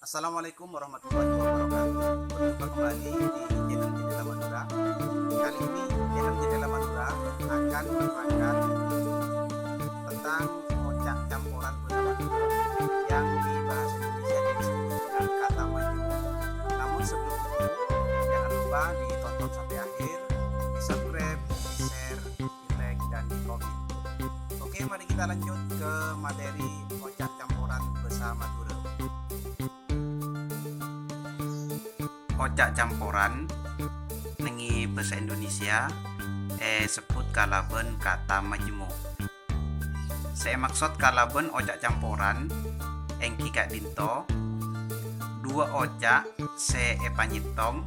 Assalamualaikum warahmatullahi wabarakatuh. Berjumpa kembali di channel Jendela Madura. Kali ini channel Jendela Madura akan menerangkan tentang ocak campuran bahasa Madura yang di bahasa Indonesia disebut dengan kata maju. Namun sebelum itu, jangan lupa ditonton sampai akhir, di subscribe, di share, di like, dan di komen. Oke, mari kita lanjut ke materi ocak campuran bahasa Madura. Ocak campuran nengi bahasa Indonesia sebut kalaben kata majemuk. Saya maksud kalaben ocak campuran engki kak dinto dua ocak se panyitong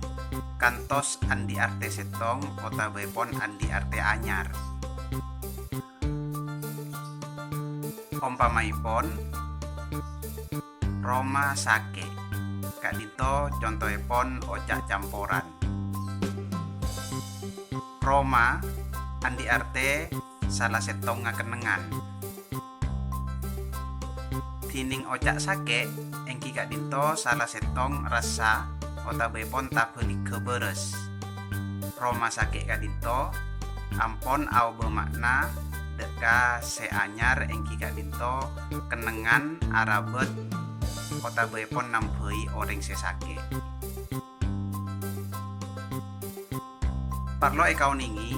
kantos andi arte setong otabepon andi arte anyar. Ompamaipon Roma sake Kak Dito contohipun ocak campuran. Roma andi arte salah setong ngakenengan. Tining ocak sake engki Kak Dito salah setong rasa otabepon tabelik keberes. Roma sake Kak Dito ampon au bermakna deka seanyar engki Kak Dito kenengan arabet kota bepon nampei orang sesake. Parlo ekau ningi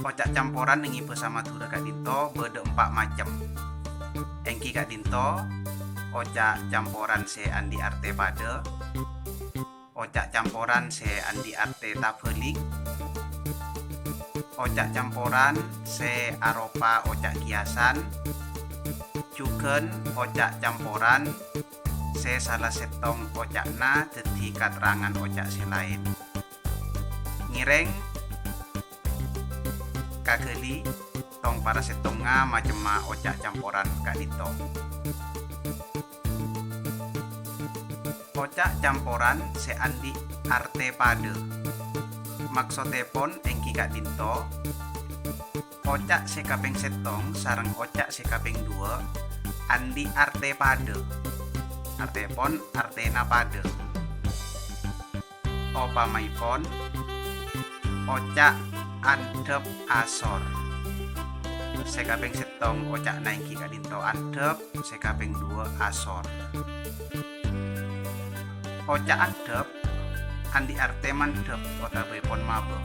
ocak campuran ningi bahasa Madura Kak Dinto beda 4 macam. Engki Kak Dinto ocak campuran se andi arte pada, ocak campuran se andi arte tabelik, ocak campuran se aropa ocak kiasan, juga ocak campuran se salah setong ocakna dadi katerangan ocak se lain. Ngireng kageli tong para setonga macam ocak campuran Kak Dito. Ocak campuran se andi arte pade. Maksudipun engki Kak Dito ocak se kaping setong sareng ocak se kaping 2 andi arte pade. Artepon artena pada. Opamaipon ocak andep asor. Sekaping setong ocak naiki Kak Dinto andep, sekaping 2 asor. Ocak andep andi arte mandep otabepon mabuk.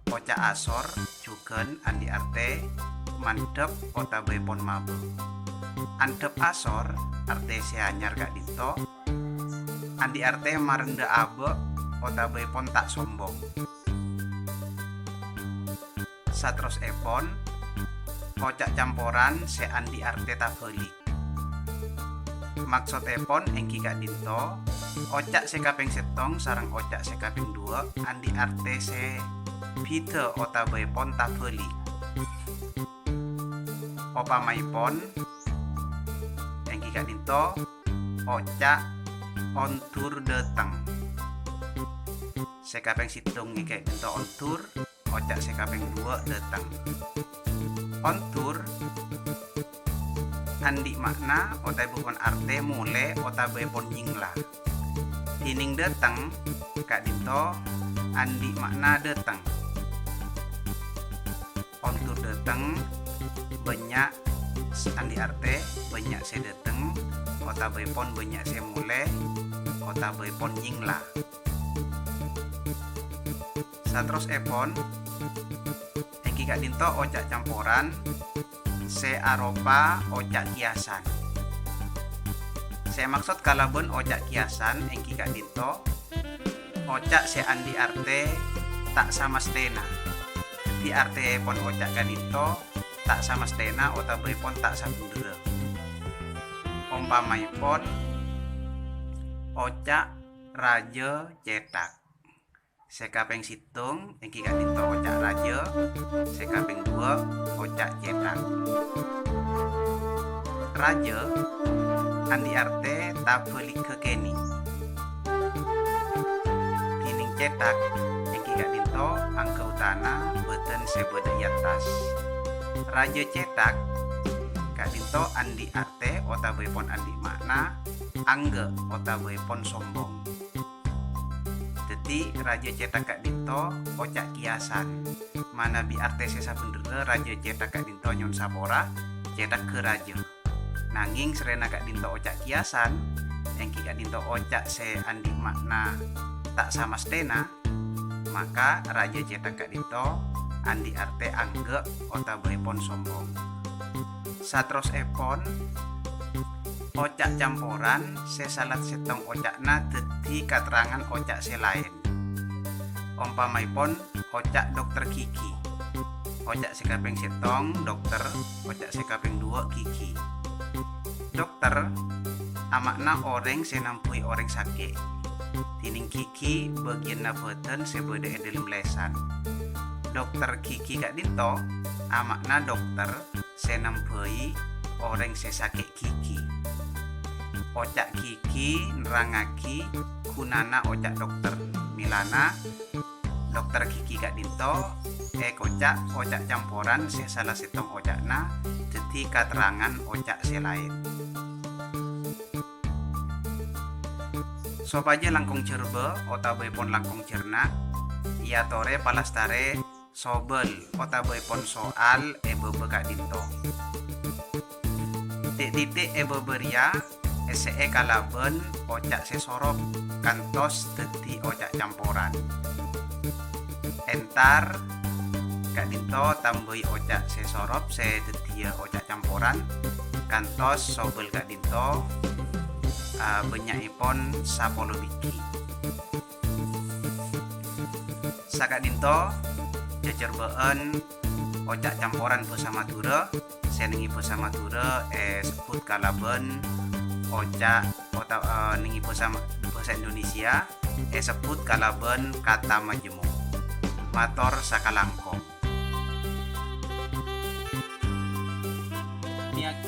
Ocak asor juga andi arte mandep otabepon mabuk. Andep asor arte seanyar Kak Dito andi arte marenda abe otabepon tak sombong. Satros epon ocak campuran se andi arte tabelik. Maksud epon engki Kak Dito ocak se kaping setong sareng ocak se kaping 2 andi arte se bida otabepon tabelik. Opamaipon Kak Dinto ocak ontur deteng. Sekaping situng Kak Dinto ontur, ocak sekaping 2 deteng. Ontur andi makna otabepon arte mule otabepon nyingla. Tining deteng Kak Dinto andi makna deteng. Ontur deteng banyak andi arte banyak se deteng otabepon banyak se mule otabepon nyingla. Satros epon engki Kak Dinto ocak campuran se aropa ocak kiasan. Saya maksud kalaben ocak kiasan engki Kak Dinto ocak se andi arte tak sama stena. Di arte pon ocak Kak Dinto tak sama stena otabepon tak sabundera. Ompamaipon ocak raja cetak. Sekaping situng engki Kak Dinto ocak raja, sekaping 2 ocak cetak. Raja andi arte tabelik kekeni. Kining cetak engki Kak Dinto angka utana beten sebeda atas. Raja cetak Kak Dinto andi arte otaboipun andi makna angge otaboipun sombong. Jadi Raja Cetak Kak Dinto ocak kiasan mana bi artese sabendera Raja Cetak Kak Dinto nyon sapora cetak ke raja. Nanging serena Kak Dinto ocak kiasan engki Kak Dinto ocak se andi makna tak sama stena, maka Raja Cetak Kak Dinto andi arte angge otaboipun sombong. Satros epon ocak campuran sesalat setong ocakna dadi katerangan ocak selain. Umpamaipun ocak dokter gigi, ocak sekaping setong dokter, ocak sekaping 2 gigi. Dokter amakna orang senampui orang sakit, tining gigi bagian naboten sebeda dalam lesan. Dokter gigi Kak Dinto amakna dokter senampui orang sesakit gigi. Ocak gigi nerangaki gunana ocak dokter, milana dokter gigi Kak Dinto ocak campuran salah setong ocakna dadi katerangan ocak selain. Sopaja langkung cerbe otaboipun langkung cerna ia tore palastare sobel otaboipun soal ebebe Kak Dinto. Titik ebeberia SE kalaben ocak sesorop kantos dadi ocak campuran. Entar Kak Dinto tambahi ocak sesorop dadi ocak campuran kantos sobel Kak Dinto benyakipun 10 biji. Sa Kak Dinto jejerbeen ocak campuran bersama dura senengi bersama dura sebut kalaben ocak ningi bahasa Indonesia sebut kalaben kata majemuk. Mator sakalangkong.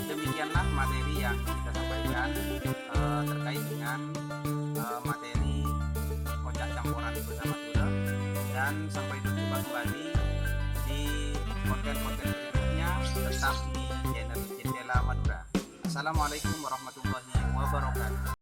Demikianlah materi yang kita sampaikan terkait dengan materi ocak campuran bersama dura, dan sampai jumpa kembali di konten-konten berikutnya tetap di channel Jendela Madura. Assalamualaikum warahmatullahi wabarakatuh.